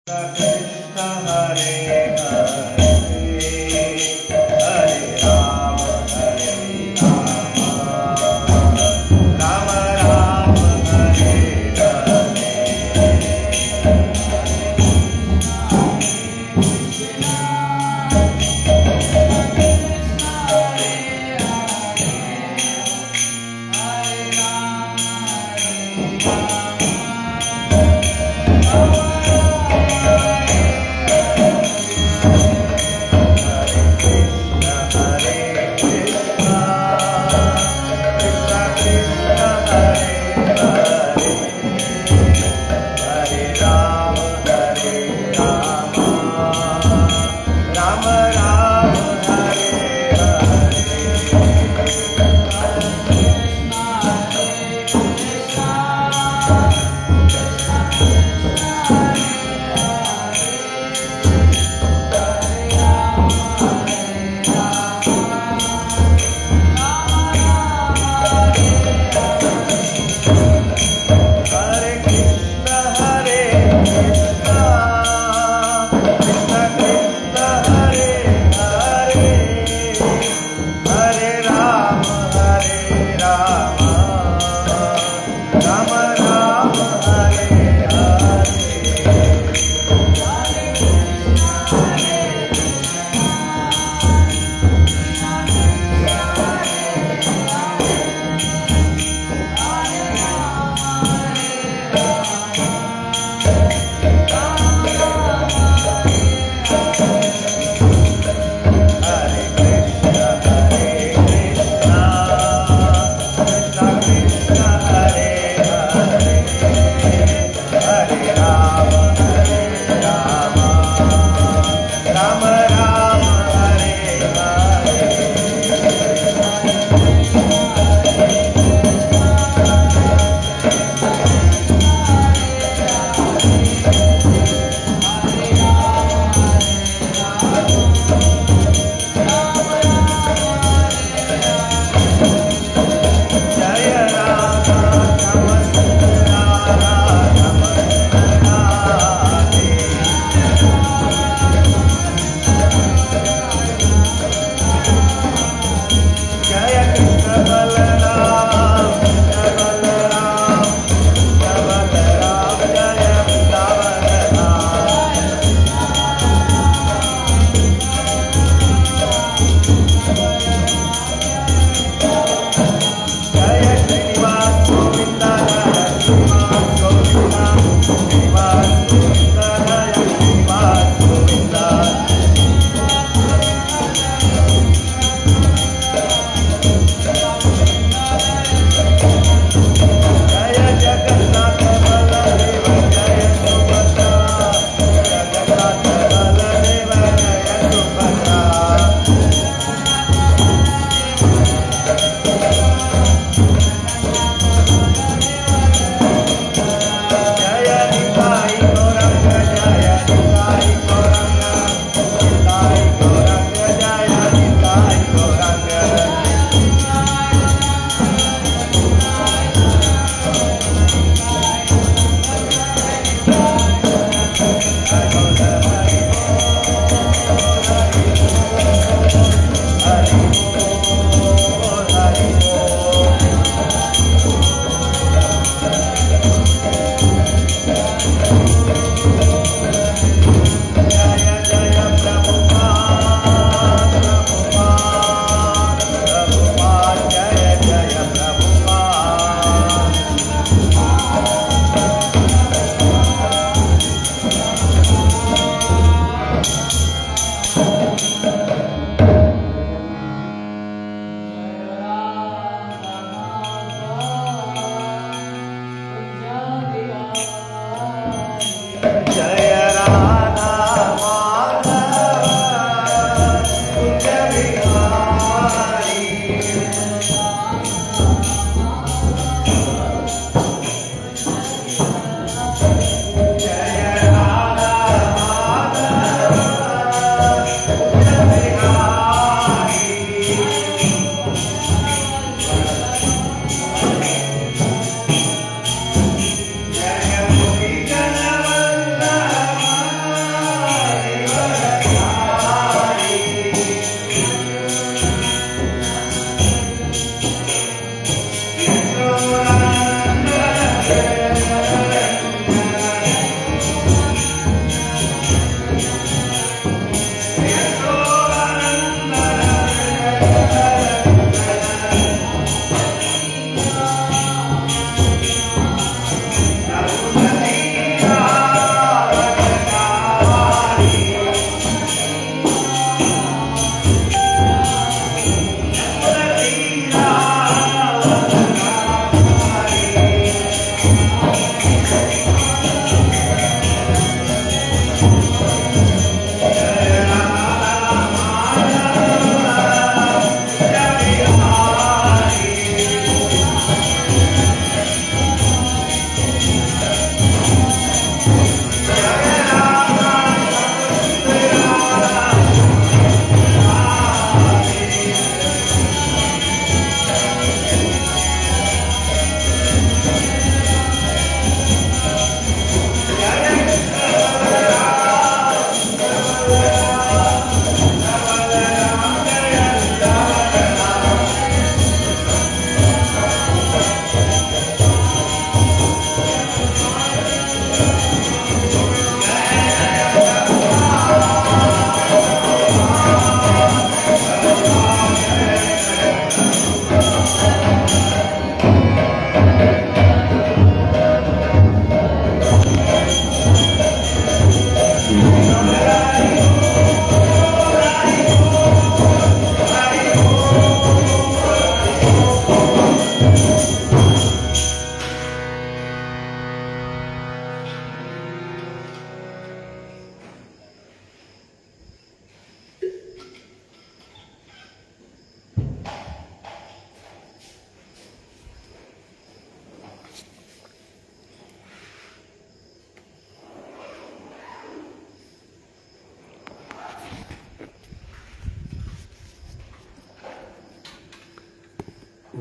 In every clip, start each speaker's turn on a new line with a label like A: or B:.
A: कृष्ण हरे हरे हरे राम राम राम हरे हरे।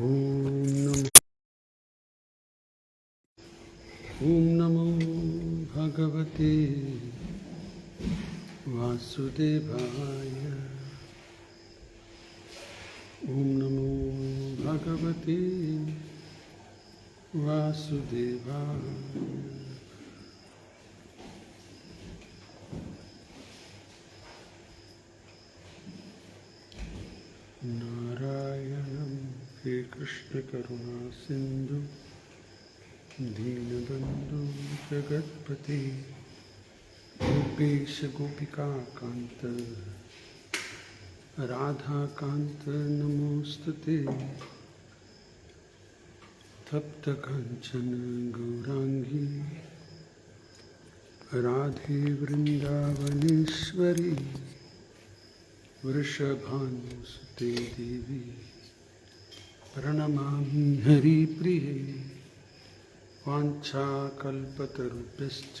B: ॐ नमो भगवते वासुदेवाय। ॐ नमो भगवते वासुदेवाय। नारायणं हे कृष्ण करुणा सिंधु दीनबंधु जगत्पते गोपेश गोपिका कांत राधाकांत नमोस्तुते। तप्त कांचन गौरांगी राधे वृंदावनेश्वरी वृषभानुसुते देवी प्रणमामि हरिप्रिये। वाञ्छाकल्पतरुभ्यश्च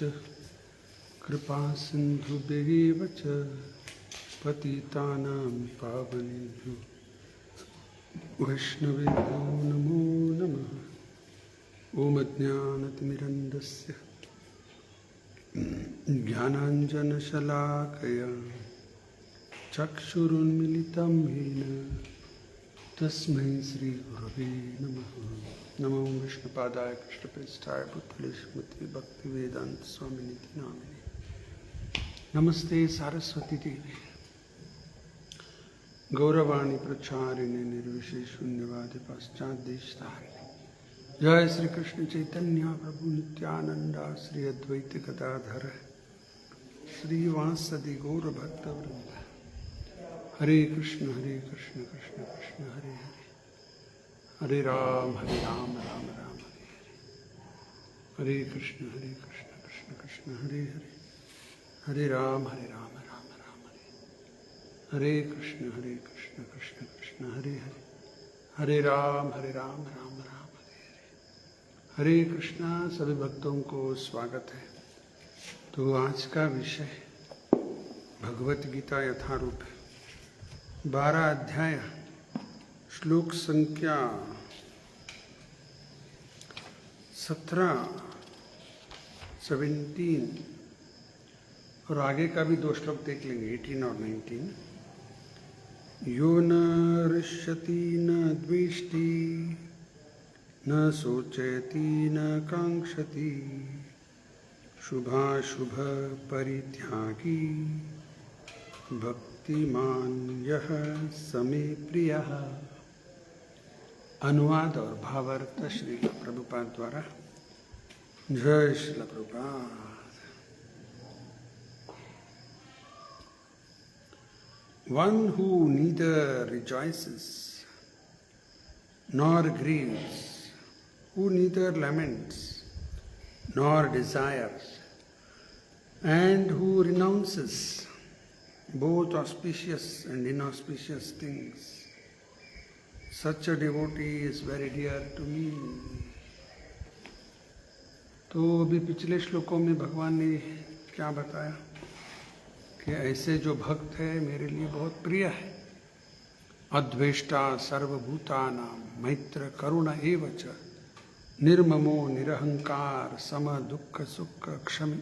B: कृपा सिन्धुभ्येव च पतितानां पावनेभ्यो वैष्णवेभ्यो नमो नमः। ॐ अज्ञानतिमिरन्धस्य ज्ञानाञ्जनशलाकया चक्षुरुन्मिलितं येन तस्मै श्रीगुरवे नमः। नमो विष्णुपादाय कृष्णप्रेष्ठाय भूतले श्रीमते भक्तिवेदांत स्वामिनिति नामिने। नमस्ते सारस्वती देवी गौरवाणी प्रचारिणे निर्विशेष शून्यवादी पाश्चात्यदेशधारिणे। जय श्री कृष्ण चैतन्य प्रभु नित्यानंदा श्री अद्वैत गदाधर श्रीवासदि गौर भक्तवृंद। हरे कृष्ण कृष्ण कृष्ण हरे हरे हरे राम राम राम हरे हरे कृष्ण कृष्ण कृष्ण हरे हरे हरे राम राम राम हरे कृष्ण कृष्ण कृष्ण हरे हरे हरे राम राम राम हरे हरे कृष्णा। सभी भक्तों को स्वागत है। तो आज का विषय भगवत गीता यथारूप है। 12 अध्याय श्लोक संख्या 17, 17 और आगे का भी 2 श्लोक देख लेंगे 18 और 19। यो न हृष्यति न द्वेष्टि न शोचयति न कांक्षति शुभाशुभ परित्यागी भक्तिमान यह समे प्रियः। अनुवाद और भावार्थ श्रील प्रभुपाद द्वारा। जय Srila Prabhupada. One who neither rejoices nor grieves, who neither laments nor desires, and who renounces both auspicious and inauspicious things, such a devotee is very dear to me. तो अभी पिछले श्लोकों में भगवान ने क्या बताया कि ऐसे जो भक्त है मेरे लिए बहुत प्रिय है। अद्वेष्टा सर्वभूतानां मैत्र करुण एव च निर्ममो निरहंकार सम दुःख सुख क्षमी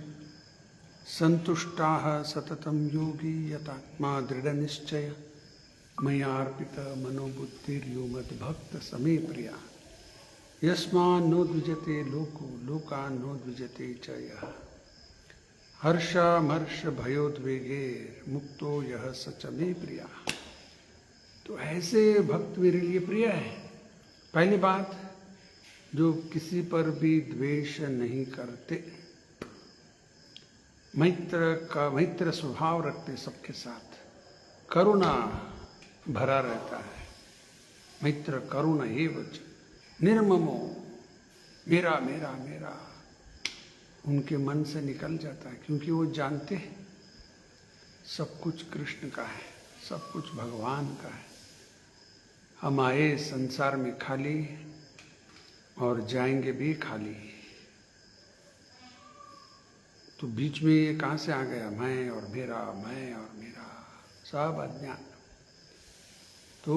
B: संतुष्टाः सततं योगी यतात्मा दृढ़ निश्चय मयार्पित मनोबुद्धिर्यो मद्भक्त समे प्रिया यस्मान्नोद्विजते लोको लोकान्नोद्विजते च यः हर्षमर्ष भयोद्वेगैर् मुक्तो यः स च मे प्रिया। तो ऐसे भक्त मेरे लिए प्रिय है। पहली बात, जो किसी पर भी द्वेष नहीं करते, मैत्र स्वभाव रखते, सबके साथ करुणा भरा रहता है। मैत्र करुणा एव च निर्ममो, मेरा मेरा मेरा उनके मन से निकल जाता है, क्योंकि वो जानते हैं सब कुछ कृष्ण का है, सब कुछ भगवान का है। हम आए संसार में खाली और जाएंगे भी खाली। तो बीच में ये कहाँ से आ गया मैं और मेरा, मैं और मेरा, सब अज्ञान। तो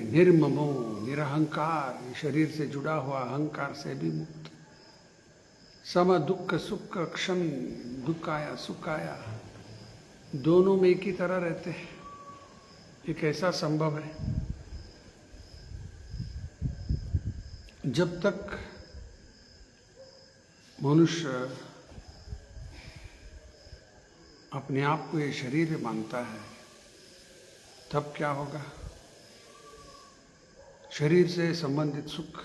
B: निर्ममो निरहंकार, शरीर से जुड़ा हुआ अहंकार से भी मुक्त, सम दुख सुख क्षमी, दुख आया सुख आया, दोनों में एक ही तरह रहते हैं। ये कैसा संभव है? जब तक मनुष्य अपने आप को ये शरीर मानता है, तब क्या होगा? शरीर से संबंधित सुख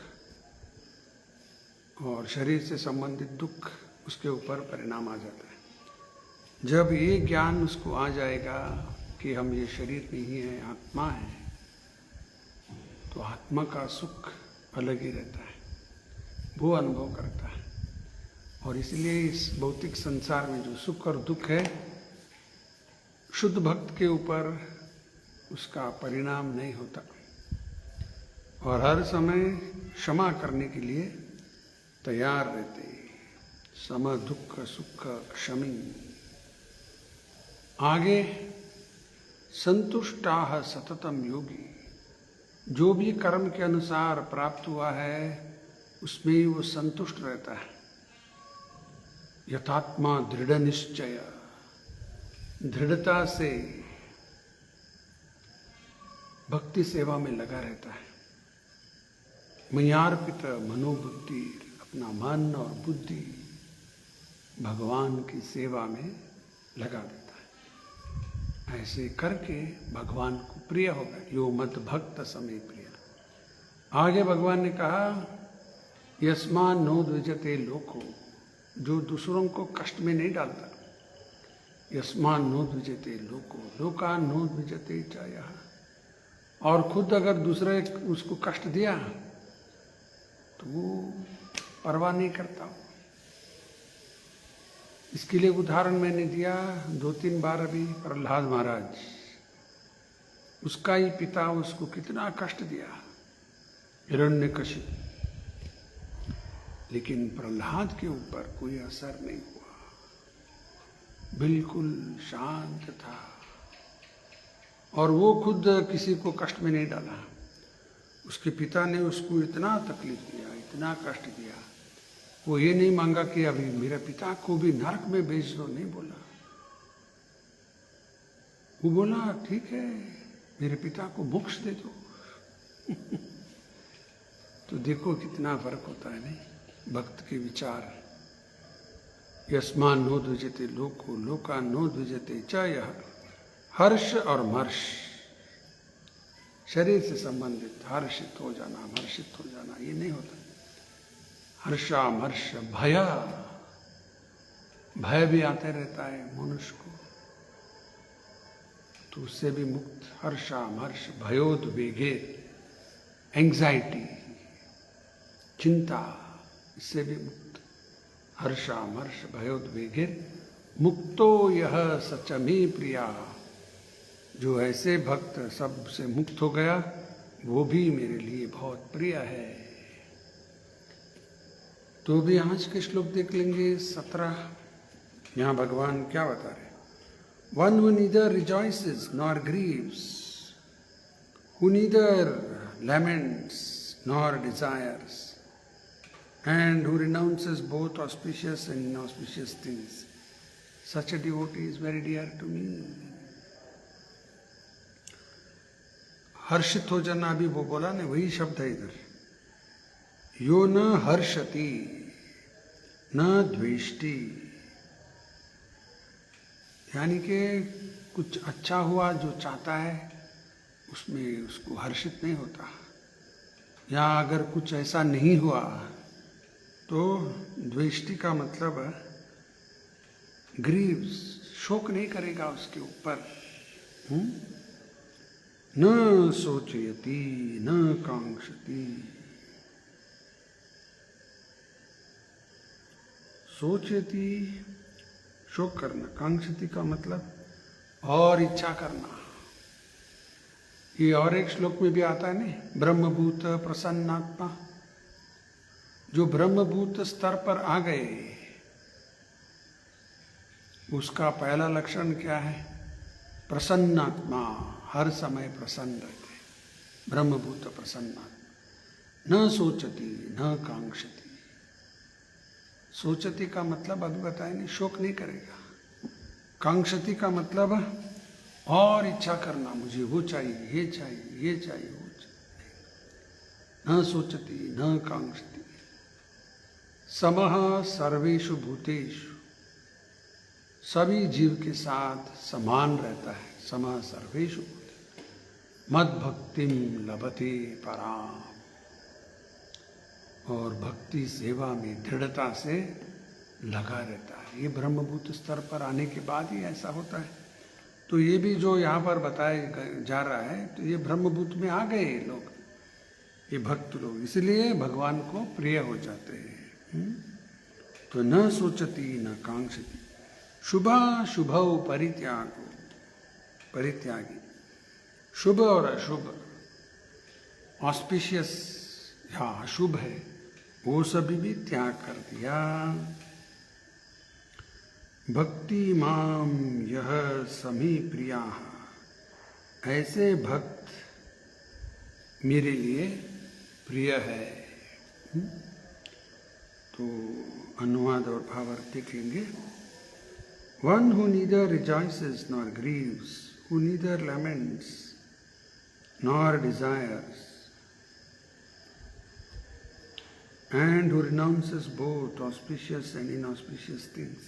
B: और शरीर से संबंधित दुख उसके ऊपर परिणाम आ जाता है। जब ये ज्ञान उसको आ जाएगा कि हम ये शरीर नहीं है, आत्मा है, तो आत्मा का सुख अलग ही रहता है, वो अनुभव करता है। और इसलिए इस भौतिक संसार में जो सुख और दुख है, शुद्ध भक्त के ऊपर उसका परिणाम नहीं होता, और हर समय क्षमा करने के लिए तैयार रहते। सम दुख सुख क्षमी। आगे संतुष्टाः सततम योगी, जो भी कर्म के अनुसार प्राप्त हुआ है उसमें ही वो संतुष्ट रहता है। यथात्मा दृढ़ निश्चय, दृढ़ता से भक्ति सेवा में लगा रहता है। मयार्पित मनोबुद्धि, अपना मन और बुद्धि भगवान की सेवा में लगा देता है। ऐसे करके भगवान को प्रिय होगा। यो मत भक्त समय प्रिय। आगे भगवान ने कहा, यस्मान नो द्विजते लोको, जो दूसरों को कष्ट में नहीं डालता। यस्मान नो द्विजते लोको, लोका नो द्विजते चाया। और खुद अगर दूसरे उसको कष्ट दिया तो वो परवाह नहीं करता। इसके लिए उदाहरण मैंने दिया 2-3 बार अभी, प्रहलाद महाराज। उसका ही पिता उसको कितना कष्ट दिया, हिरण्यकशिपु, लेकिन प्रहलाद के ऊपर कोई असर नहीं हुआ, बिल्कुल शांत था। और वो खुद किसी को कष्ट में नहीं डाला। उसके पिता ने उसको इतना तकलीफ दिया, इतना कष्ट दिया, वो ये नहीं मांगा कि अभी मेरे पिता को भी नरक में भेज दो, नहीं बोला। वो बोला ठीक है, मेरे पिता को मोक्ष दे दो। तो देखो कितना फर्क होता है नहीं, भक्त के विचार। यस्मान नो द्विजते लोको, लोका नो द्विजते च यः। हर्ष और मर्ष, शरीर से संबंधित हर्षित हो जाना, हर्षित हो जाना, ये नहीं होता। हर्षामर्ष भय, भय भी आते रहता है मनुष्य को, तो उससे भी मुक्त। हर्षामर्ष भयोद्वेगे, एंग्जाइटी, चिंता, इससे भी मुक्त। हर्षामर्ष भयोद्वेगे मुक्तो यह सचमी प्रिया। जो ऐसे भक्त सबसे मुक्त हो गया, वो भी मेरे लिए बहुत प्रिय है। तो भी आज के श्लोक देख लेंगे 17। यहाँ भगवान क्या बता रहे? One who neither rejoices nor grieves, who neither laments nor desires, and who renounces both auspicious and inauspicious things, such a devotee is very dear to me. हर्षित हो जाना, अभी वो बोला ना, वही शब्द है इधर। यो न हर्षति न द्वेष्टि, यानी कि कुछ अच्छा हुआ जो चाहता है उसमें उसको हर्षित नहीं होता, या अगर कुछ ऐसा नहीं हुआ तो द्वेष्टि का मतलब ग्रीव्स, शोक नहीं करेगा उसके ऊपर। न सोचयति न कांक्षति। सोचयति शोक करना, कांक्षति का मतलब और इच्छा करना। ये और एक श्लोक में भी आता है नहीं, ब्रह्मभूत प्रसन्नात्मा। जो ब्रह्मभूत स्तर पर आ गए, उसका पहला लक्षण क्या है? प्रसन्नात्मा, हर समय प्रसन्न रहते। ब्रह्मभूत प्रसन्ना न सोचती न कांक्षती। सोचती का मतलब अभी बताया नहीं, शोक नहीं करेगा। कांक्षती का मतलब और इच्छा करना, मुझे वो चाहिए, ये चाहिए, ये चाहिए, वो चाहिए। न सोचती न कांक्षती। समः सर्वेषु भूतेषु, सभी जीव के साथ समान रहता है। समः सर्वेषु भूतेषु मद भक्तिम लभते पराम, और भक्ति सेवा में दृढ़ता से लगा रहता है। ये ब्रह्मभूत स्तर पर आने के बाद ही ऐसा होता है। तो ये भी जो यहाँ पर बताया जा रहा है, तो ये ब्रह्मभूत में आ गए लोग, ये भक्त लोग, इसलिए भगवान को प्रिय हो जाते हैं। तो न सोचती न कांक्षती, शुभाशुभौ परित्यागो, परित्यागी, शुभ और अशुभ, ऑस्पिशियस या अशुभ है, वो सभी भी त्याग कर दिया। भक्ति माम यह समी प्रिया, ऐसे भक्त मेरे लिए प्रिय है। तो अनुवाद और भावार्थ देख लेंगे। One who neither rejoices nor grieves, who neither laments nor desires, and who renounces both auspicious and inauspicious things,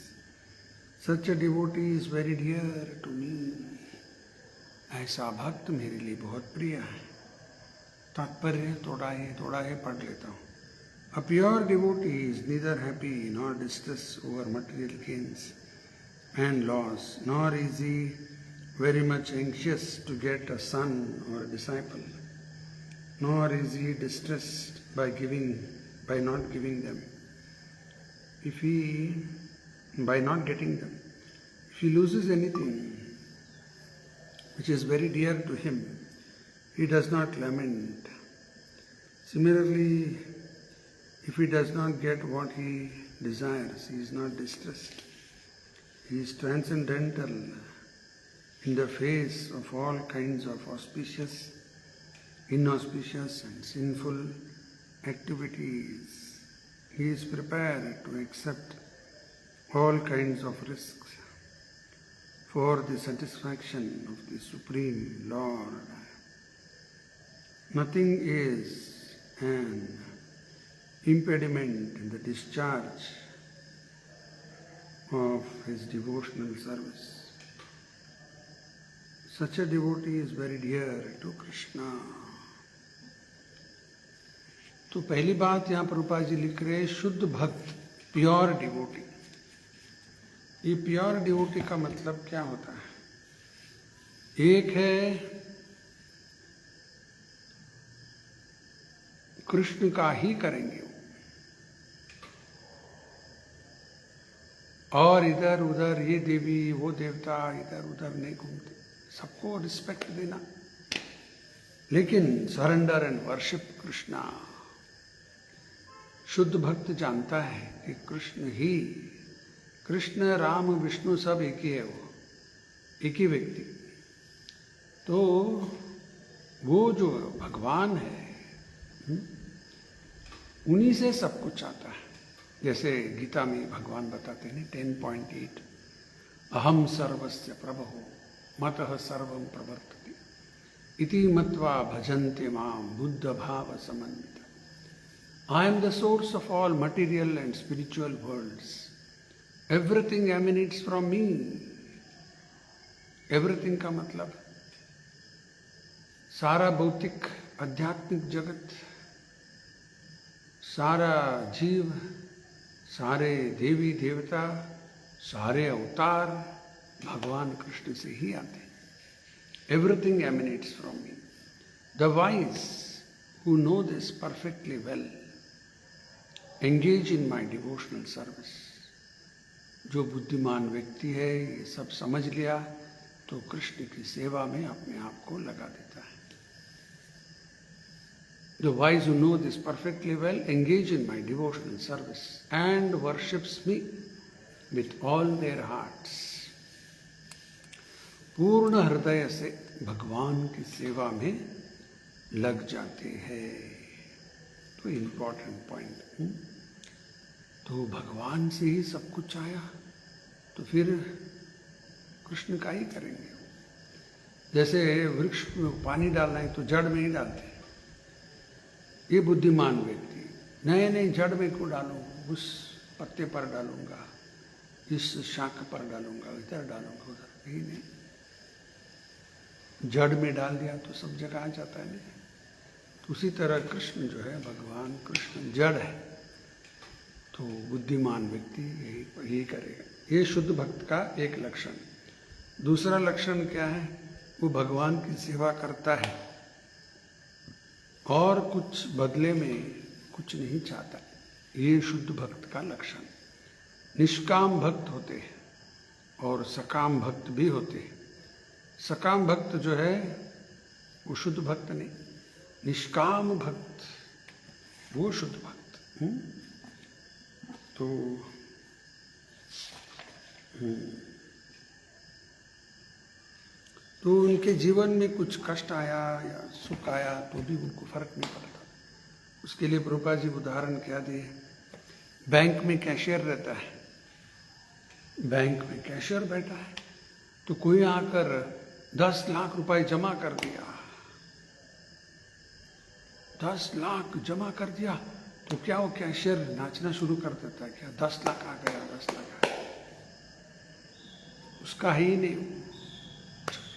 B: such a devotee is very dear to me. ऐसा भक्त मेरे लिए बहुत प्रिय है। तात्पर्य थोड़ा है पढ़ लेता हूँ। A pure devotee is neither happy nor distressed over material gains and loss, nor is he very much anxious to get a son or a disciple, nor is he distressed by not giving them. By not getting them, if he loses anything which is very dear to him, he does not lament. Similarly, if he does not get what he desires, he is not distressed. He is transcendental in the face of all kinds of auspicious, inauspicious and sinful activities. He is prepared to accept all kinds of risks for the satisfaction of the Supreme Lord. Nothing is an impediment in the discharge of his devotional service. Such a devotee is very dear to Krishna. तो पहली बात यहाँ प्रभुपाद जी लिख रहे हैं, शुद्ध भक्त, pure devotee. ये प्योर डिवोटी का मतलब क्या होता है? एक है कृष्ण का ही करेंगे और इधर उधर ये देवी वो देवता इधर उधर नहीं घूमते, सबको रिस्पेक्ट देना, लेकिन सरेंडर एंड वर्शिप कृष्णा। शुद्ध भक्त जानता है कि कृष्ण राम विष्णु सब एक ही है, वो एक ही व्यक्ति। तो वो जो भगवान है उन्हीं से सब कुछ आता है। जैसे गीता में भगवान बताते हैं 10.8, अहम सर्वस्य प्रभो मतः सर्वं प्रवर्तते इति मत्वा भजन्ते माम बुद्ध भाव समन्वित। I am the source of all material and spiritual worlds. Everything emanates from me. Everything का मतलब सारा भौतिक आध्यात्मिक जगत, सारा जीव, सारे देवी देवता, सारे अवतार भगवान कृष्ण से ही आते हैं। Everything emanates from me. The wise who know this perfectly well engage in my devotional service. जो बुद्धिमान व्यक्ति है ये सब समझ लिया तो कृष्ण की सेवा में अपने आप को लगा देता है। The wise who know this perfectly well engage in my devotional service and worships me with all their hearts. पूर्ण हृदय से भगवान की सेवा में लग जाते हैं। तो इम्पोर्टेंट पॉइंट। तो भगवान से ही सब कुछ आया, तो फिर कृष्ण का ही करेंगे। जैसे वृक्ष में पानी डालना है तो जड़ में ही डालते हैं। ये बुद्धिमान व्यक्ति नहीं जड़ में क्यों डालूं, उस पत्ते पर डालूंगा, इस शाख पर डालूंगा, इधर डालूंगा, उधर नहीं नहीं, जड़ में डाल दिया तो सब जगह आ जाता है। नहीं तो उसी तरह कृष्ण जो है, भगवान कृष्ण जड़ है, तो बुद्धिमान व्यक्ति यही करेगा। ये शुद्ध भक्त का एक लक्षण। दूसरा लक्षण क्या है? वो भगवान की सेवा करता है और कुछ बदले में कुछ नहीं चाहता। ये शुद्ध भक्त का लक्षण। निष्काम भक्त होते हैं और सकाम भक्त भी होते हैं। सकाम भक्त जो है वो शुद्ध भक्त नहीं, निष्काम भक्त वो शुद्ध भक्त। तो उनके जीवन में कुछ कष्ट आया या सुख आया तो भी उनको फर्क नहीं पड़ता। उसके लिए प्रभुपाद जी उदाहरण क्या दिए? बैंक में कैशियर रहता है, बैंक में कैशियर बैठा है, तो कोई आकर 10 लाख रुपए जमा कर दिया, 10 लाख जमा कर दिया, तो क्या वो कैशियर नाचना शुरू कर देता है? क्या 10 लाख आ गया, 10 लाख आ गया? उसका ही नहीं,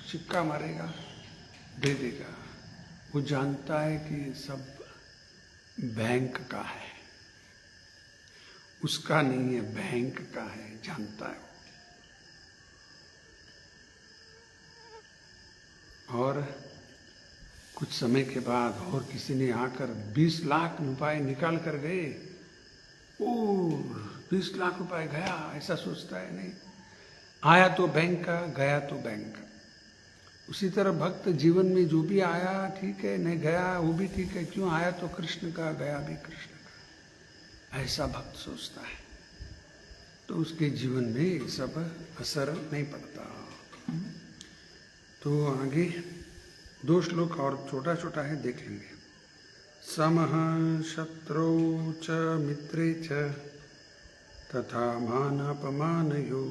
B: सिक्का मारेगा, दे देगा। वो जानता है कि सब बैंक का है, उसका नहीं है, बैंक का है, जानता है। और कुछ समय के बाद और किसी ने आकर 20 लाख रुपए निकाल कर गए, ओ 20 लाख रुपए गया, ऐसा सोचता है। नहीं, आया तो बैंक का, गया तो बैंक का। उसी तरह भक्त जीवन में जो भी आया ठीक है, नहीं गया वो भी ठीक है, क्यों आया तो कृष्ण का, गया भी कृष्ण का, ऐसा भक्त सोचता है। तो उसके जीवन में ये सब असर नहीं पड़ता। तो आगे 2 श्लोक और छोटा छोटा है, देख लेंगे। समः शत्रौ च मित्रे च तथा मानापमानयो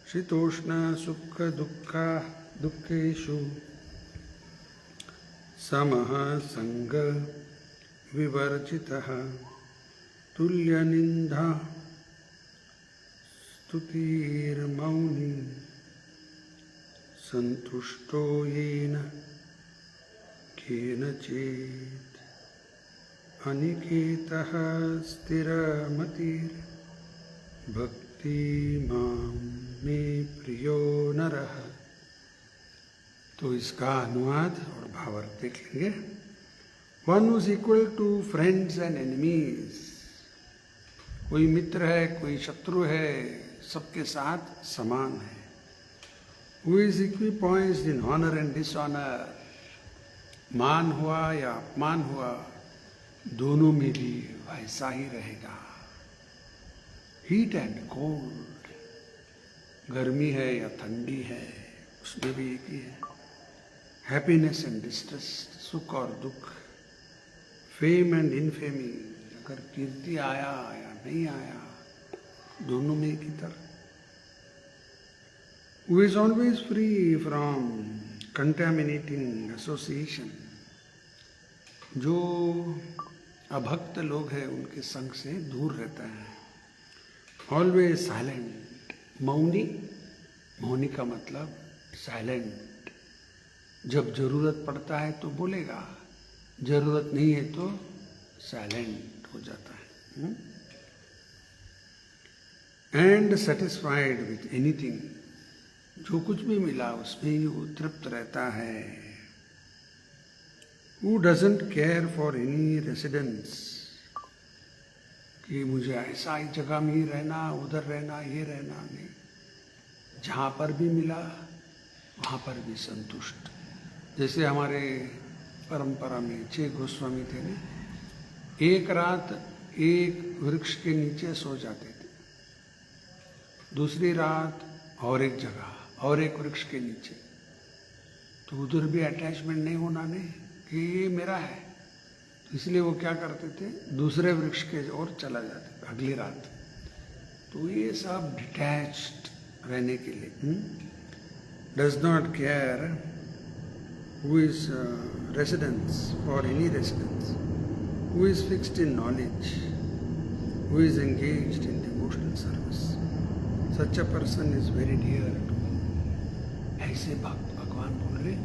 B: शीतोष्ण सुख दुःखेषु समः संग विवर्जितः तुल्यनिन्दा स्तुतिर्मौनी संतुष्टो येन केनचित् अनिकेतः स्थिरमतिर्भक्तिमां मे प्रियो नरः। तो इसका अनुवाद और भावार्थ देख लेंगे। One is equal to friends and enemies. कोई मित्र है, कोई शत्रु है, सबके साथ समान है। Who is equipoised in honor and dishonor, मान हुआ या अपमान हुआ, दोनों में भी वैसा ही रहेगा। हीट एंड कोल्ड, गर्मी है या ठंडी है, उसमें भी एक ही है। हैप्पीनेस एंड डिस्ट्रेस, सुख और दुख, फेम एंड इनफेमी, अगर कीर्ति आया या नहीं आया, दोनों में एक ही तरह। Who is always free from contaminating association, जो अभक्त लोग हैं उनके संग से दूर रहता है। ऑलवेज साइलेंट, मौनी, मौनी का मतलब साइलेंट। जब जरूरत पड़ता है तो बोलेगा, जरूरत नहीं है तो साइलेंट हो जाता है। एंड सेटिस्फाइड विथ एनीथिंग, जो कुछ भी मिला उसमें ही वो तृप्त रहता है। Who doesn't care for any residence, कि मुझे ऐसा ही जगह में ही रहना, उधर रहना, ये रहना, नहीं। जहाँ पर भी मिला वहाँ पर भी संतुष्ट। जैसे हमारे परंपरा में 6 गोस्वामी थे ना, एक रात एक वृक्ष के नीचे सो जाते थे, दूसरी रात और एक जगह और एक वृक्ष के नीचे। तो उधर भी अटैचमेंट नहीं होना, नहीं कि ये मेरा है। तो इसलिए वो क्या करते थे, दूसरे वृक्ष के ओर चला जाते थे अगली रात। तो ये सब डिटैच्ड रहने के लिए, does not care who is residence for any residence, who is fixed in knowledge, who is engaged in devotional service. Such a person is very dear to me. ऐसे भक्त भगवान बोल रहे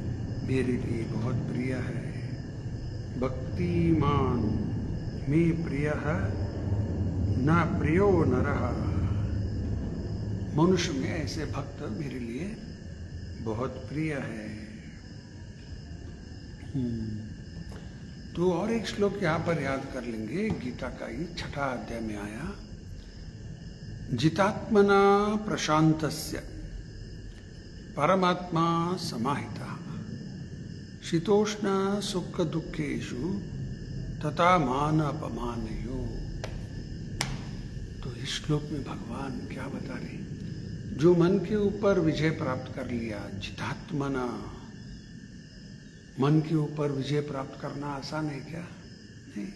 B: मेरे लिए बहुत प्रिय है। भक्तिमान में प्रिय है न प्रियो नरः। मनुष्य में ऐसे भक्त मेरे लिए बहुत प्रिय है। तो और एक श्लोक यहाँ पर याद कर लेंगे, गीता का ही 6ठा अध्याय में आया, जितात्मना प्रशांतस्य परमात्मा समाहितः शीतोष्ण सुख दुखेषु तथा मान अपमानयो। तो इस श्लोक में भगवान क्या बता रहे, जो मन के ऊपर विजय प्राप्त कर लिया, जितात्मना, मन के ऊपर विजय प्राप्त करना आसान है क्या? नहीं।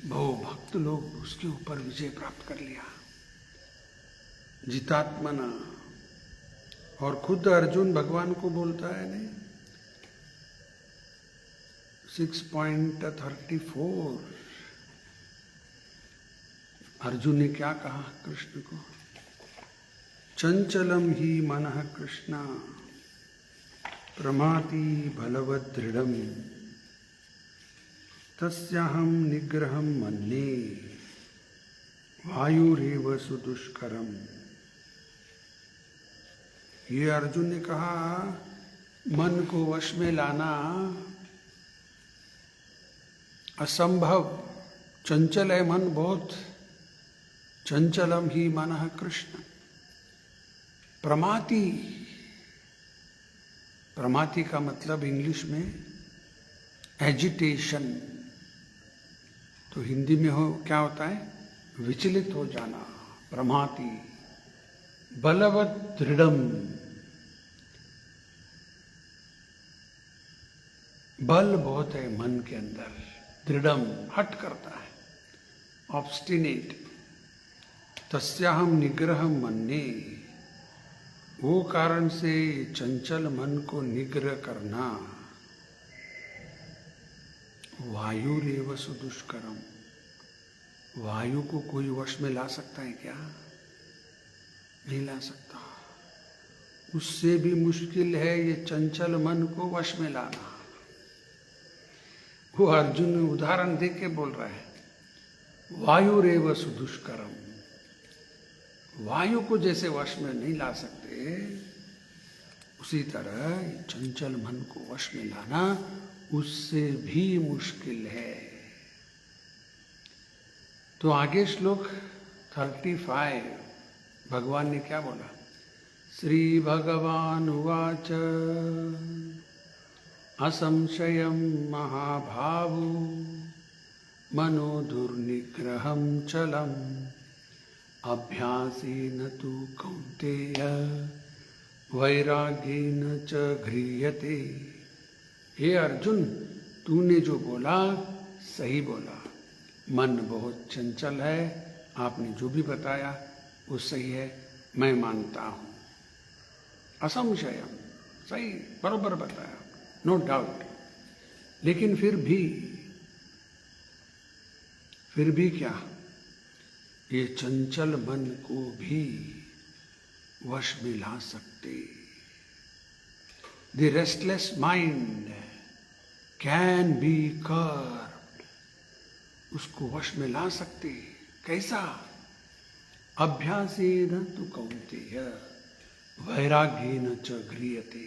B: बहु भक्त लोग उसके ऊपर विजय प्राप्त कर लिया, जितात्मना। और खुद अर्जुन भगवान को बोलता है नहीं, 6.34 अर्जुन ने क्या कहा कृष्ण को, चंचलम ही मनः कृष्ण प्रमाति बलवद दृढ़म तस्याहम निग्रहम मन्ये वायुरेव सुदुष्करम। ये अर्जुन ने कहा मन को वश में लाना असंभव, चंचल है मन बहुत, चंचलम ही मनः कृष्ण प्रमाति। प्रमाति का मतलब इंग्लिश में एजिटेशन, तो हिंदी में हो क्या होता है, विचलित हो जाना, प्रमाति। बलवत दृढ़म, बल बहुत है मन के अंदर, दृढ़म हट करता है, ऑब्स्टिनेट। तस्याहम निग्रहम मन्ये, वो कारण से चंचल मन को निग्रह करना। वायुरेव सुदुष्करम, वायु को कोई वश में ला सकता है क्या? नहीं ला सकता। उससे भी मुश्किल है ये चंचल मन को वश में लाना। वो अर्जुन उदाहरण दे के बोल रहा है, वायुरेव सुदुष्करम, वायु को जैसे वश में नहीं ला सकते, उसी तरह चंचल मन को वश में लाना उससे भी मुश्किल है। तो आगे श्लोक 35 भगवान ने क्या बोला, श्री भगवान उवाच असंशयं महाभावो मनो दुर्निग्रहं चलम् अभ्यासेन तु कौन्तेय वैराग्येन च गृह्यते। हे अर्जुन, तूने जो बोला सही बोला, मन बहुत चंचल है, आपने जो भी बताया वो सही है, मैं मानता हूँ। असंशयम, सही बरोबर बताया, नो डाउट। लेकिन फिर भी क्या, ये चंचल मन को भी वश में ला सकते। The restless mind can be curved, उसको वश में ला सकते। कैसा? अभ्यासेन तु कौन्तेय वैराग्येन च गृह्यते।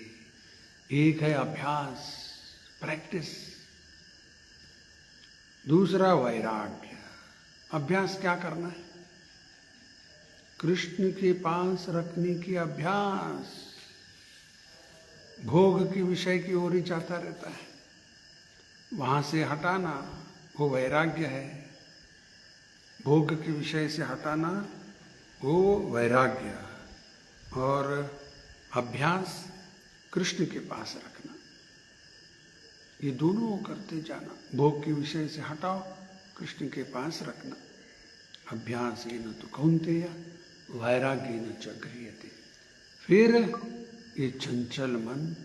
B: एक है अभ्यास, प्रैक्टिस, दूसरा वैराग्य। अभ्यास क्या करना है? कृष्ण के पास रखने की अभ्यास। भोग के विषय की ओर ही जाता रहता है, वहां से हटाना वो वैराग्य है। भोग के विषय से हटाना वो वैराग्य, और अभ्यास कृष्ण के पास रखना, ये दोनों करते जाना। भोग के विषय से हटाओ, कृष्ण के पास रखना। अभ्यास ये न तो कौन्तेय वैराग्य न च गृह्यते। फिर ये चंचल मन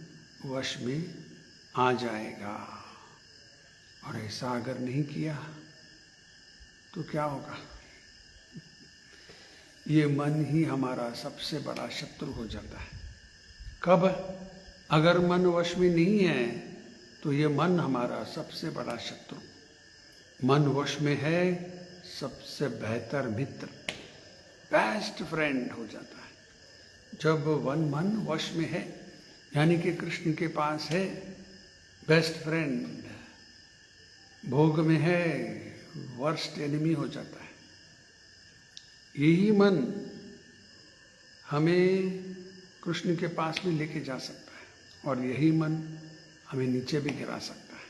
B: वश में आ जाएगा। और ऐसा अगर नहीं किया तो क्या होगा? ये मन ही हमारा सबसे बड़ा शत्रु हो जाता है। कब? अगर मन वश में नहीं है तो ये मन हमारा सबसे बड़ा शत्रु। मन वश में है, सबसे बेहतर मित्र, बेस्ट फ्रेंड हो जाता है। जब मन वश में है, यानी कि कृष्ण के पास है, बेस्ट फ्रेंड। भोग में है, वर्स्ट एनिमी हो जाता है। यही मन हमें कृष्ण के पास भी लेके जा सकता है और यही मन हमें नीचे भी गिरा सकता है।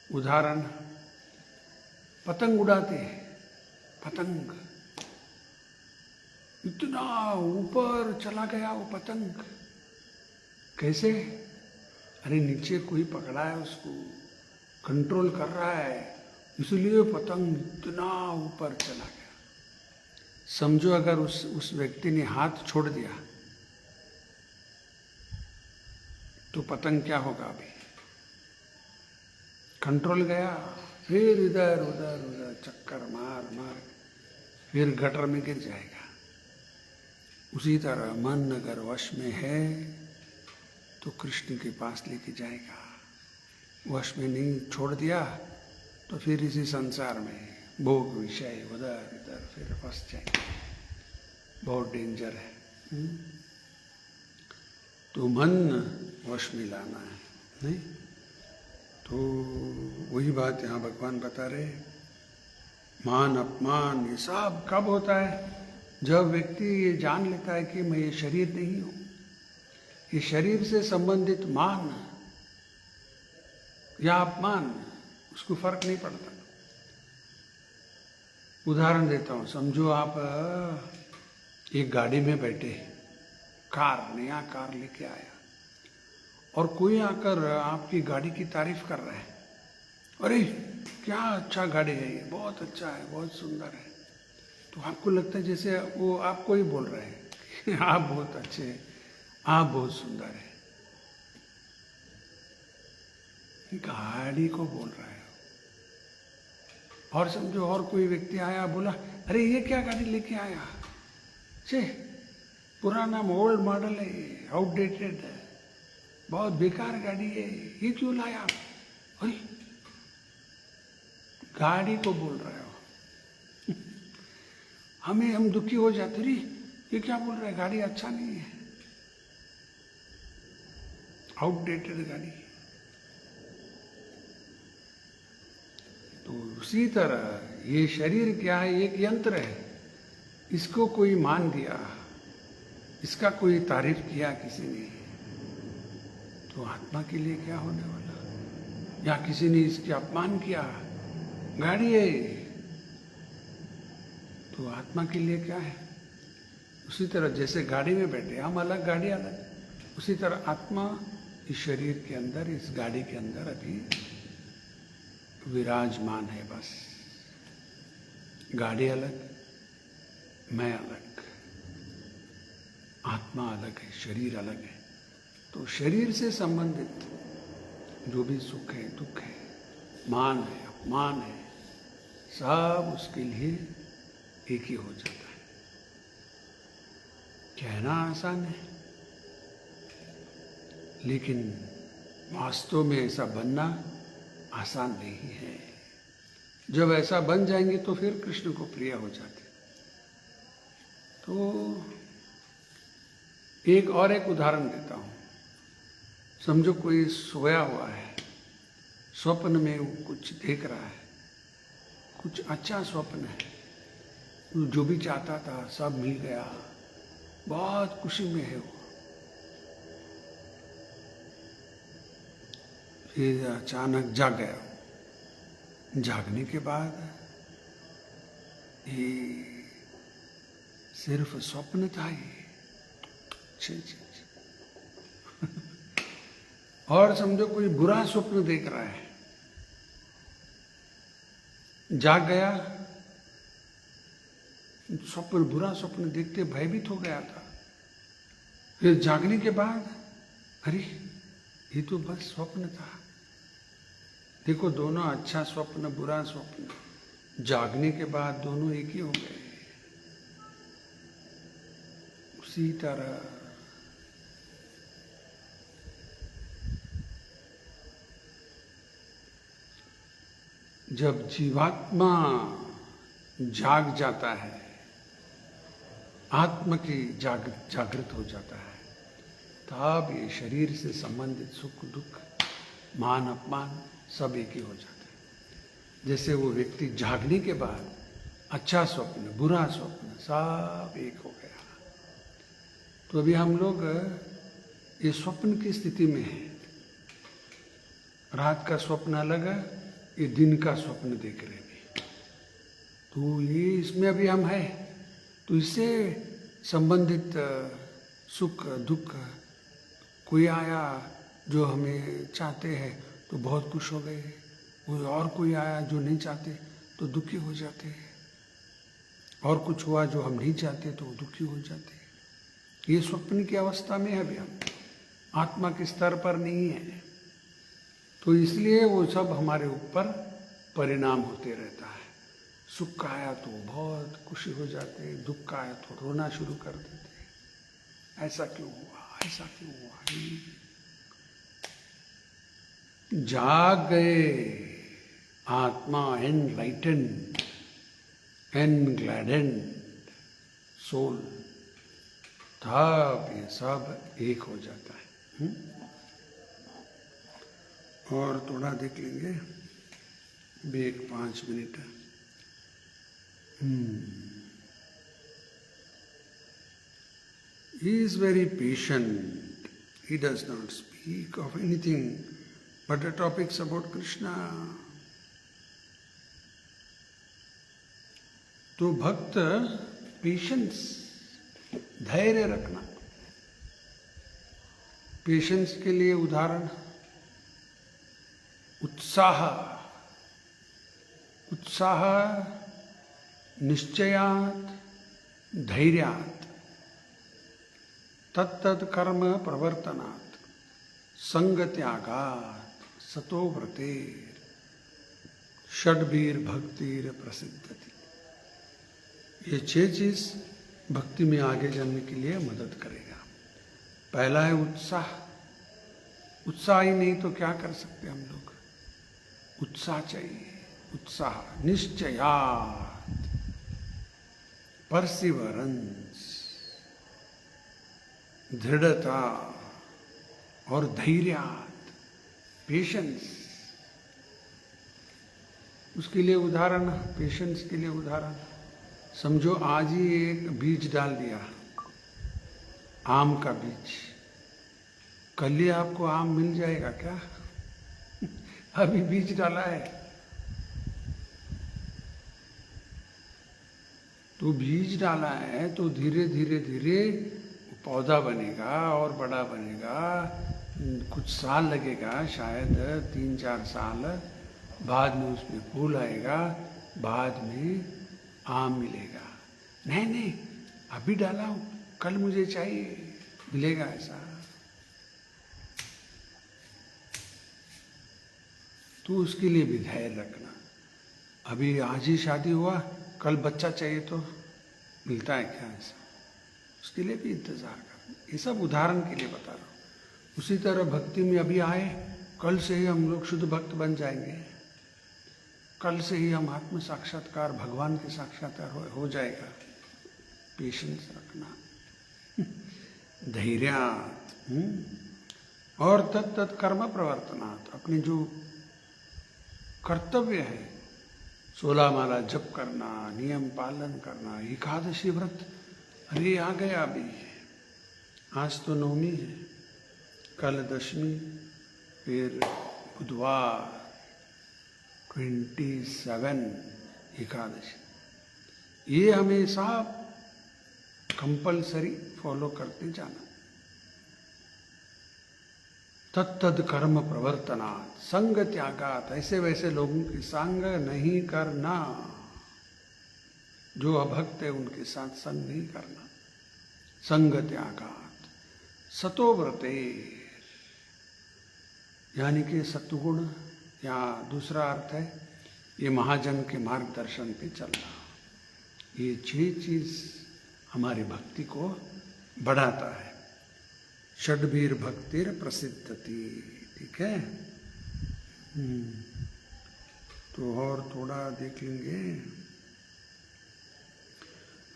B: उदाहरण, पतंग उड़ाते हैं, पतंग इतना ऊपर चला गया वो पतंग। कैसे? अरे नीचे कोई पकड़ा है, उसको कंट्रोल कर रहा है, इसलिए पतंग इतना ऊपर चला गया। समझो अगर उस व्यक्ति ने हाथ छोड़ दिया तो पतंग क्या होगा? अभी कंट्रोल गया, फिर इधर उधर उधर चक्कर मार मार फिर गटर में गिर जाएगा। उसी तरह मन अगर वश में है तो कृष्ण के पास लेके जाएगा। वश में नहीं छोड़ दिया तो फिर इसी संसार में भोग विषय उधर इधर फिर फंस जाएगा। बहुत डेंजर है। तो मन वश में लाना है, नहीं? तो वही बात यहाँ भगवान बता रहे। मान अपमान ये सब कब होता है? जब व्यक्ति ये जान लेता है कि मैं ये शरीर नहीं हूँ। ये शरीर से संबंधित मान या अपमान उसको फर्क नहीं पड़ता। उदाहरण देता हूँ, समझो आप एक गाड़ी में बैठे, नया कार लेके आया और कोई आकर आपकी गाड़ी की तारीफ कर रहा है। अरे क्या अच्छा गाड़ी है ये, बहुत अच्छा है, बहुत सुंदर है। तो आपको लगता है जैसे वो आपको ही बोल रहे हैं कि आप बहुत अच्छे हैं, आप बहुत सुंदर है। गाड़ी को बोल रहा है। और समझो और कोई व्यक्ति आया, बोला अरे ये क्या गाड़ी लेके आया, छे पुराना ओल्ड मॉडल है, आउटडेटेड है, बहुत बेकार गाड़ी है, ये क्यों लाया? अरे गाड़ी को बोल रहे हो। हम दुखी हो जाते, रे ये क्या बोल रहा है, गाड़ी अच्छा नहीं है, आउटडेटेड गाड़ी। तो उसी तरह ये शरीर क्या है? एक यंत्र है। इसको कोई मान दिया, इसका कोई तारीफ किया किसी ने, तो आत्मा के लिए क्या होने वाला? या किसी ने इसके अपमान किया, गाड़ी है, तो आत्मा के लिए क्या है? उसी तरह जैसे गाड़ी में बैठे हम अलग, गाड़ी अलग, उसी तरह आत्मा इस शरीर के अंदर, इस गाड़ी के अंदर अभी विराजमान है। बस गाड़ी अलग, मैं अलग, आत्मा अलग है, शरीर अलग है। तो शरीर से संबंधित जो भी सुख है, दुख है, मान है, अपमान है, सब उसके लिए एक ही हो जाता है। कहना आसान है, लेकिन वास्तव में ऐसा बनना आसान नहीं है। जब ऐसा बन जाएंगे तो फिर कृष्ण को प्रिय हो जाते। तो एक उदाहरण देता हूँ। समझो कोई सोया हुआ है, स्वप्न में वो कुछ देख रहा है, कुछ अच्छा स्वप्न है, जो भी चाहता था सब मिल गया, बहुत खुशी में है वो। फिर अचानक जाग गया। जागने के बाद ये सिर्फ स्वप्न था, ये छे। और समझो कोई बुरा स्वप्न देख रहा है, जाग गया, स्वप्न बुरा स्वप्न देखते भयभीत हो गया था, फिर जागने के बाद अरे ये तो बस स्वप्न था। देखो दोनों, अच्छा स्वप्न बुरा स्वप्न, जागने के बाद दोनों एक ही हो गए। उसी तरह जब जीवात्मा जाग जाता है, आत्मा की जागृत हो जाता है, तब ये शरीर से संबंधित सुख दुख मान अपमान सब एक ही हो जाता है। जैसे वो व्यक्ति जागने के बाद अच्छा स्वप्न बुरा स्वप्न सब एक हो गया। तो अभी हम लोग ये स्वप्न की स्थिति में हैं। रात का स्वप्न अलग है, ये दिन का स्वप्न देख रहे हैं। तो ये इसमें अभी हम हैं। तो इससे संबंधित सुख दुख, कोई आया जो हमें चाहते हैं तो बहुत खुश हो गए, कोई आया जो नहीं चाहते तो दुखी हो जाते हैं, और कुछ हुआ जो हम नहीं चाहते तो दुखी हो जाते हैं। ये स्वप्न की अवस्था में है अभी हम, आत्मा के स्तर पर नहीं है। तो इसलिए वो सब हमारे ऊपर परिणाम होते रहता है। सुख का आया तो बहुत खुशी हो जाते हैं, दुख का आया तो रोना शुरू कर देते हैं। ऐसा क्यों हुआ, ऐसा क्यों हुआ। जाग गए, आत्मा एनलाइटेंड एंड ग्लैडेंड सोल, तब ये सब एक हो जाता है। और थोड़ा देख लेंगे, भी 5 minute. He is very patient. He does not speak of anything but the topics about Krishna. तो भक्त पेशेंस, धैर्य रखना। पेशेंस के लिए उदाहरण उत्साह, उत्साह निश्चयात् धैर्यात् तत्तत् कर्म प्रवर्तनात् संगत्यागात् सतोव्रतेर षड्बीर भक्तिर प्रसिद्धति। ये 6 चीज भक्ति में आगे जाने के लिए मदद करेगा। पहला है उत्साह। उत्साह ही नहीं तो क्या कर सकते हम लोग, उत्साह चाहिए। उत्साह निश्चयात्, परसिवरेंस, दृढ़ता और धैर्यात्, पेशेंस। उसके लिए उदाहरण, पेशेंस के लिए उदाहरण समझो, आज ही एक बीज डाल दिया, आम का बीज, कल ही आपको आम मिल जाएगा क्या? अभी बीज डाला है। तो बीज डाला है तो धीरे धीरे धीरे पौधा बनेगा और बड़ा बनेगा। कुछ साल लगेगा, शायद 3-4 साल बाद में उसमें फूल आएगा, बाद में आम मिलेगा। नहीं नहीं, अभी डाला हूं, कल मुझे चाहिए, मिलेगा ऐसा। तो उसके लिए भी धैर्य रखना। अभी आज ही शादी हुआ, कल बच्चा चाहिए तो मिलता है क्या ऐसा? उसके लिए भी इंतजार करना। ये सब उदाहरण के लिए बता रहा हूँ। उसी तरह भक्ति में अभी आए, कल से ही हम लोग शुद्ध भक्त बन जाएंगे, कल से ही हम आत्म साक्षात्कार, भगवान के साक्षात्कार हो जाएगा। पेशेंस रखना, धैर्यात्, और तत्त कर्म प्रवर्तनात्, अपने जो कर्तव्य है, 16 माला जप करना, नियम पालन करना, एकादशी व्रत। अरे आ गया अभी, आज तो 9वीं है, कल 10वीं, फिर बुधवार 27 एकादशी। ये हमें सब कंपलसरी फॉलो करते जाना। तत्तद कर्म प्रवर्तनात् संग त्यागात, ऐसे वैसे लोगों के संग नहीं करना, जो अभक्त है उनके साथ संग नहीं करना। संग त्यागात सतोव्रते, यानी कि सत्वगुण, या दूसरा अर्थ है ये महाजन के मार्गदर्शन पे चलना। ये 6 चीज हमारी भक्ति को बढ़ाता है। षड्वीर भक्तिर प्रसिद्धति, ठीक है। तो और थोड़ा देख लेंगे।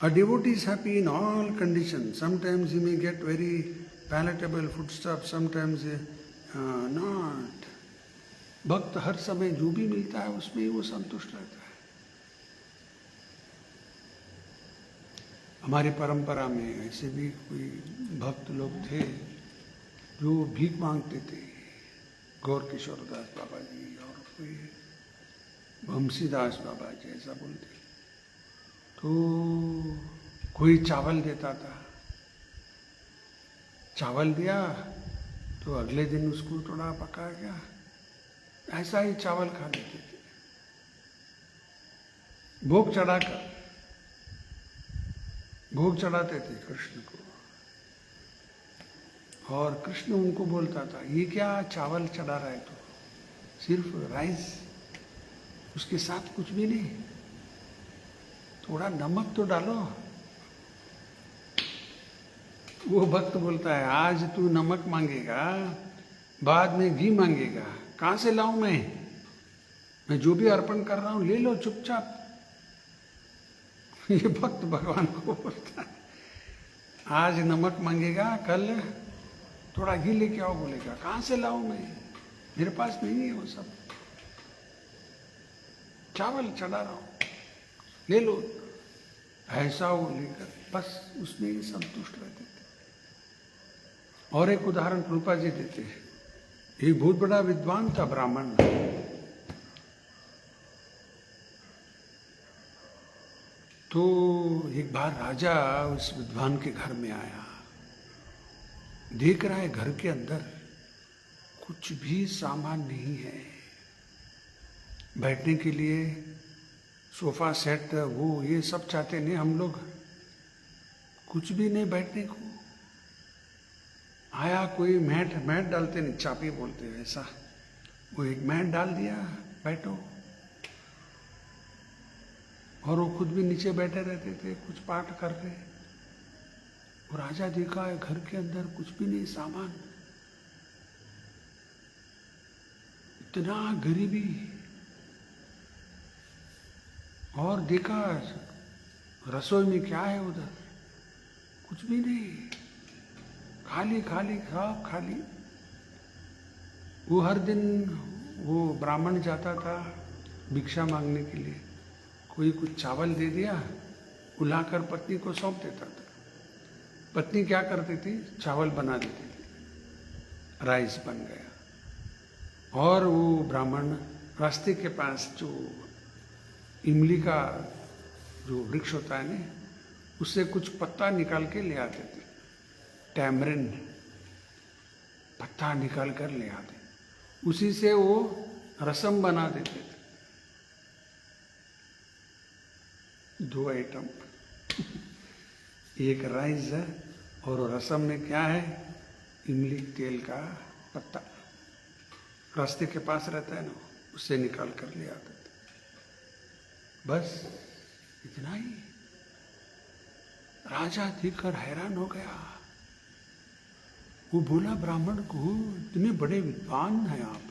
B: A devotee is happy in all conditions. Sometimes he may get very palatable foodstuff, sometimes not. भक्त हर समय जो भी मिलता है उसमें ही वो संतुष्ट रहता है। हमारी परंपरा में ऐसे भी कोई भक्त लोग थे जो भीख मांगते थे, गौर किशोर दास बाबा जी और कोई बंसीदास बाबा जी ऐसा बोलते। तो कोई चावल देता था, चावल दिया तो अगले दिन उसको थोड़ा पका गया, ऐसा ही चावल खा लेते थे। भोग चढ़ाते थे कृष्ण को, और कृष्ण उनको बोलता था, ये क्या चावल चढ़ा रहा है तो, सिर्फ राइस, उसके साथ कुछ भी नहीं, थोड़ा नमक तो डालो। वो भक्त बोलता है, आज तू नमक मांगेगा, बाद में घी मांगेगा, कहां से लाऊं मैं जो भी अर्पण कर रहा हूं ले लो चुपचाप। ये भक्त भगवान को बोलता है, आज नमक मांगेगा, कल थोड़ा घी लेके आओ, बोलेगा कहां से लाऊं मैं, मेरे पास नहीं है वो सब, चावल चढ़ा रहा हूं, ले लो। ऐसा वो लेकर बस उसमें ही संतुष्ट रहते थे। और एक उदाहरण रूपा जी देते हैं। एक बहुत बड़ा विद्वान था ब्राह्मण, तो एक बार राजा उस विद्वान के घर में आया, देख रहा है घर के अंदर कुछ भी सामान नहीं है, बैठने के लिए सोफा सेट वो ये सब चाहते नहीं हम लोग, कुछ भी नहीं बैठने को। आया कोई मैट डालते नहीं, चापी बोलते हैं ऐसा, वो एक मैट डाल दिया, बैठो। और वो खुद भी नीचे बैठे रहते थे, कुछ पाठ कर रहे। और राजा देखा है घर के अंदर कुछ भी नहीं सामान, इतना गरीबी। और देखा रसोई में क्या है उधर, कुछ भी नहीं, खाली खाली सब खाली। वो हर दिन वो ब्राह्मण जाता था भिक्षा मांगने के लिए, कोई कुछ चावल दे दिया, उलाकर पत्नी को सौंप देता था। पत्नी क्या करती थी, चावल बना देती थी, राइस बन गया। और वो ब्राह्मण रास्ते के पास जो इमली का जो वृक्ष होता है ना, उससे कुछ पत्ता निकाल के ले आते थे, टैमरिन पत्ता निकाल कर ले आते, उसी से वो रसम बना देते थे। 2 आइटम एक राइस है और रसम में क्या है, इमली तेल का पत्ता, रास्ते के पास रहता है ना, उससे निकाल कर ले आते थे। बस इतना ही। राजा देखकर हैरान हो गया। वो बोला ब्राह्मण को, इतने बड़े विद्वान हैं आप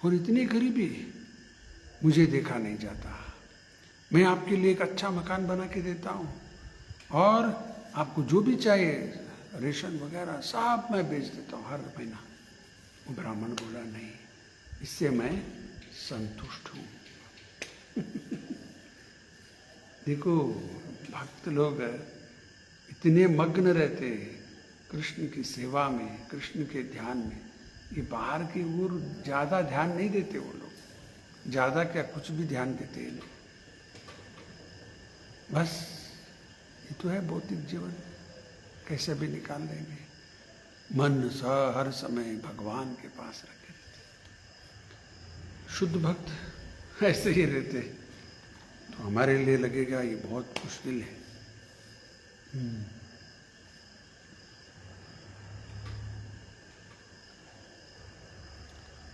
B: और इतनी गरीबी, मुझे देखा नहीं जाता। मैं आपके लिए एक अच्छा मकान बना के देता हूँ और आपको जो भी चाहिए रेशन वगैरह सब मैं बेच देता हूँ हर महीना। वो ब्राह्मण बोला, नहीं, इससे मैं संतुष्ट हूँ। देखो भक्त लोग इतने मग्न रहते कृष्ण की सेवा में, कृष्ण के ध्यान में, ये बाहर की ओर ज्यादा ध्यान नहीं देते। वो लोग ज्यादा क्या, कुछ भी ध्यान देते हैं नहीं। बस ये तो है भौतिक जीवन, कैसे भी निकाल लेंगे। मन हर समय भगवान के पास रखे रहते। शुद्ध भक्त ऐसे ही रहते तो हमारे लिए लगेगा ये बहुत मुश्किल है।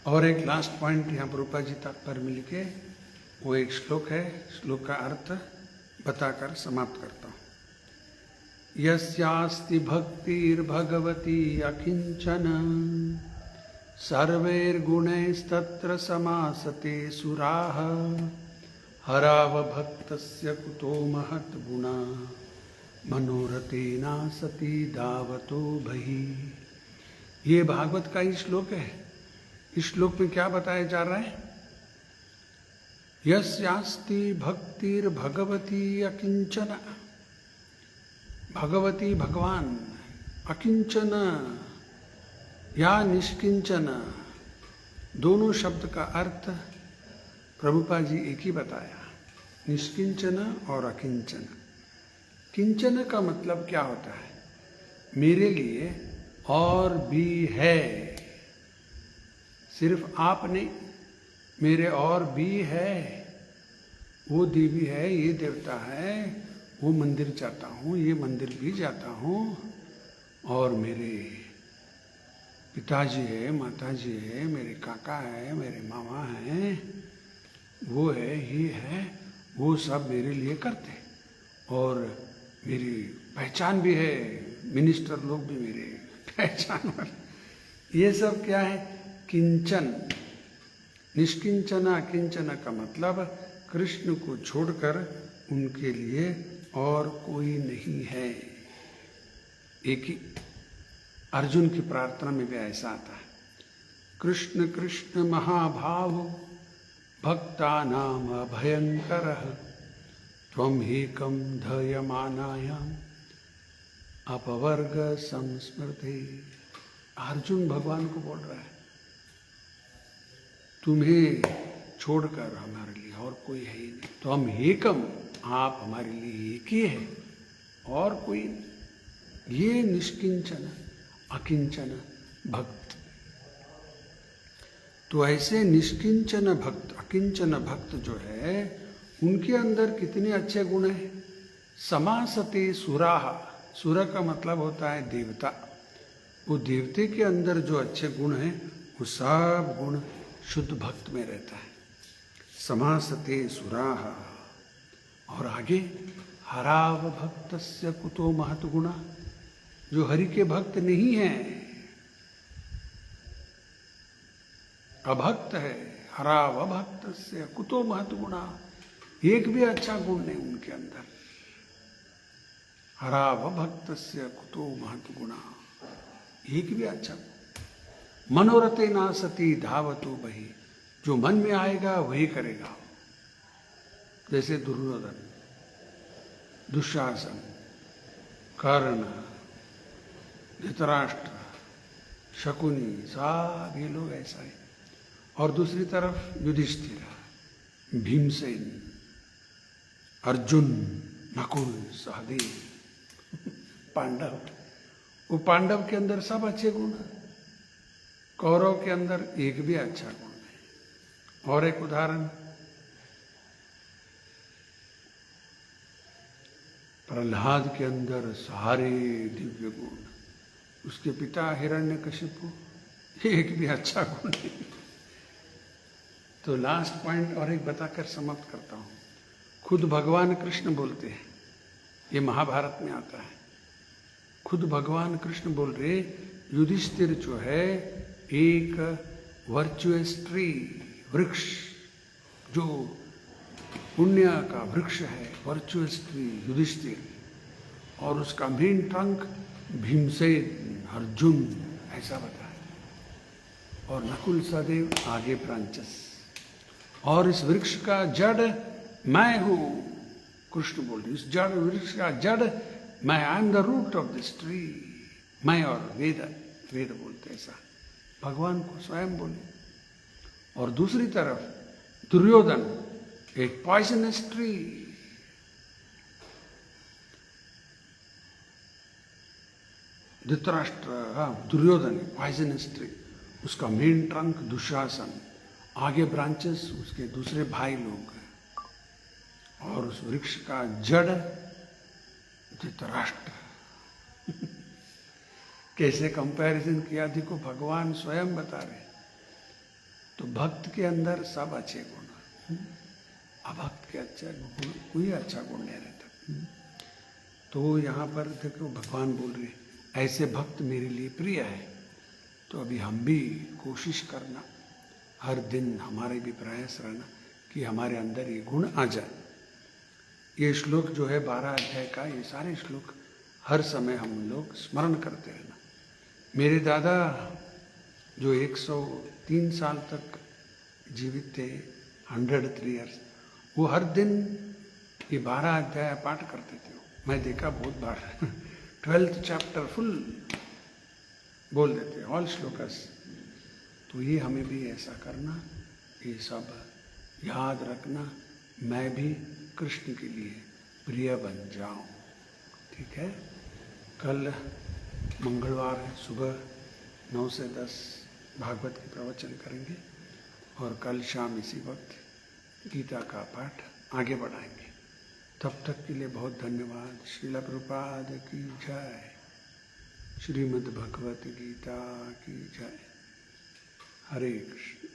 B: और एक लास्ट पॉइंट यहाँ प्रभुपाद जी तात्पर्य में लिखे, वो एक श्लोक है, श्लोक का अर्थ बताकर समाप्त करता हूँ। यस्यास्ति भक्तिर्भगवती अकिंचन सर्वैर्गुणैस्तत्र समासते सुराः हरावभक्तस्य कुतो महत् गुणा मनोरथेना सती दावतो बहिः। ये भागवत का ही श्लोक है। इस श्लोक में क्या बताया जा रहा है? यस्यास्ति भक्तिर्भगवती अकिंचन, भगवती भगवान, अकिंचन या निष्किंचन, दोनों शब्द का अर्थ प्रभुपाद जी एक ही बताया, निष्किंचन और अकिंचन। किंचन का मतलब क्या होता है? मेरे लिए और भी है, सिर्फ आप नहीं, मेरे और भी है। वो देवी है, ये देवता है, वो मंदिर जाता हूँ, ये मंदिर भी जाता हूँ, और मेरे पिताजी है, माताजी है, मेरे काका है, मेरे मामा हैं, वो है, ये है, वो सब मेरे लिए करते। और मेरी पहचान भी है, मिनिस्टर लोग भी मेरे पहचान वाले। ये सब क्या है? किंचन। निष्किंचन अकिंचन का मतलब कृष्ण को छोड़कर उनके लिए और कोई नहीं है। एक ही अर्जुन की प्रार्थना में भी ऐसा आता है, कृष्ण कृष्ण महाभाव भक्तानाम अभयंकरः त्वं ह्येकं धयमानायाम अपवर्ग संस्मृति। अर्जुन भगवान को बोल रहा है, तुम्हें छोड़कर हमारे लिए और कोई है ही नहीं। तो हम एकम, आप हमारे लिए एक ही है और कोई नहीं। ये निष्किंचन अकिंचन भक्त। तो ऐसे निष्किंचन भक्त, अकिंचन भक्त जो है, उनके अंदर कितने अच्छे गुण हैं। समासते सुराः, सुर का मतलब होता है देवता। वो देवते के अंदर जो अच्छे गुण हैं, वो सब गुण शुद्ध भक्त में रहता है। समासते सुराः। और आगे हराव भक्तस्य कुतो महत् गुणा, जो हरि के भक्त नहीं है, अभक्त है, हराव भक्तस्य कुतो महत् गुणा, एक भी अच्छा गुण नहीं उनके अंदर। हराव भक्तस्य कुतो महत् गुणा, एक भी अच्छा गुण। मनोरथे ना सती धावतो बहि, जो मन में आएगा वही करेगा। जैसे दुर्योधन, दुशासन, कर्ण, धृतराष्ट्र, शकुनी, सब ये लोग ऐसा है। और दूसरी तरफ युधिष्ठिर, भीमसेन, अर्जुन, नकुल, सहदेव, पांडव। वो पांडव के अंदर सब अच्छे गुण, कौरव के अंदर एक भी अच्छा गुण नहीं। और एक उदाहरण, प्रहलाद के अंदर सारे दिव्य गुण, उसके पिता हिरण्यकशिपु, एक भी अच्छा गुण नहीं। तो लास्ट पॉइंट और एक बताकर समाप्त करता हूं। खुद भगवान कृष्ण बोलते हैं, ये महाभारत में आता है। खुद भगवान कृष्ण बोल रहे, युधिष्ठिर जो है एक वर्चुअस ट्री, वृक्ष, जो पुण्य का वृक्ष है, वर्चुअस ट्री युधिष्ठिर, और उसका मेन ट्रंक भीमसेन, अर्जुन, ऐसा बताया। और नकुल सहदेव आगे ब्रांचेस। और इस वृक्ष का जड़ मैं हूं, कृष्ण बोल रहे, इस जड़ वृक्ष का जड़ मैं, I am the root of this tree. मैं और वेद, वेद बोलते ऐसा भगवान को स्वयं बोले। और दूसरी तरफ दुर्योधन, एक poisonous tree, Dhritarashtra, Duryodhana poisonous tree, उसका मेन ट्रंक दुशासन, आगे ब्रांचेस उसके दूसरे भाई लोग, और उस वृक्ष का जड़ धृतराष्ट्र। कैसे कंपैरिजन किया देखो, भगवान स्वयं बता रहे। तो भक्त के अंदर सब अच्छे गुण, अभक्त के अच्छा गुण, कोई अच्छा गुण नहीं रहता। तो यहाँ पर देखो भगवान बोल रहे, ऐसे भक्त मेरे लिए प्रिय है। तो अभी हम भी कोशिश करना, हर दिन हमारे भी प्रयास रहना कि हमारे अंदर ये गुण आ जाए। ये श्लोक जो है 12 अध्याय का, ये सारे श्लोक हर समय हम लोग स्मरण करते रहना। मेरे दादा जो 103 साल तक जीवित थे, 103 ईयर्स, वो हर दिन ये 12 अध्याय पाठ करते थे। मैं देखा बहुत बार 12th चैप्टर फुल बोल देते, ऑल श्लोकस। तो ये हमें भी ऐसा करना, ये सब याद रखना, मैं भी कृष्ण के लिए प्रिय बन जाऊं। ठीक है, कल मंगलवार है, सुबह 9 से 10 भागवत के प्रवचन करेंगे, और कल शाम इसी वक्त गीता का पाठ आगे बढ़ाएंगे। तब तक के लिए बहुत धन्यवाद। श्रील प्रभुपाद की जय। श्रीमद् भगवत गीता की जय। हरे कृष्ण।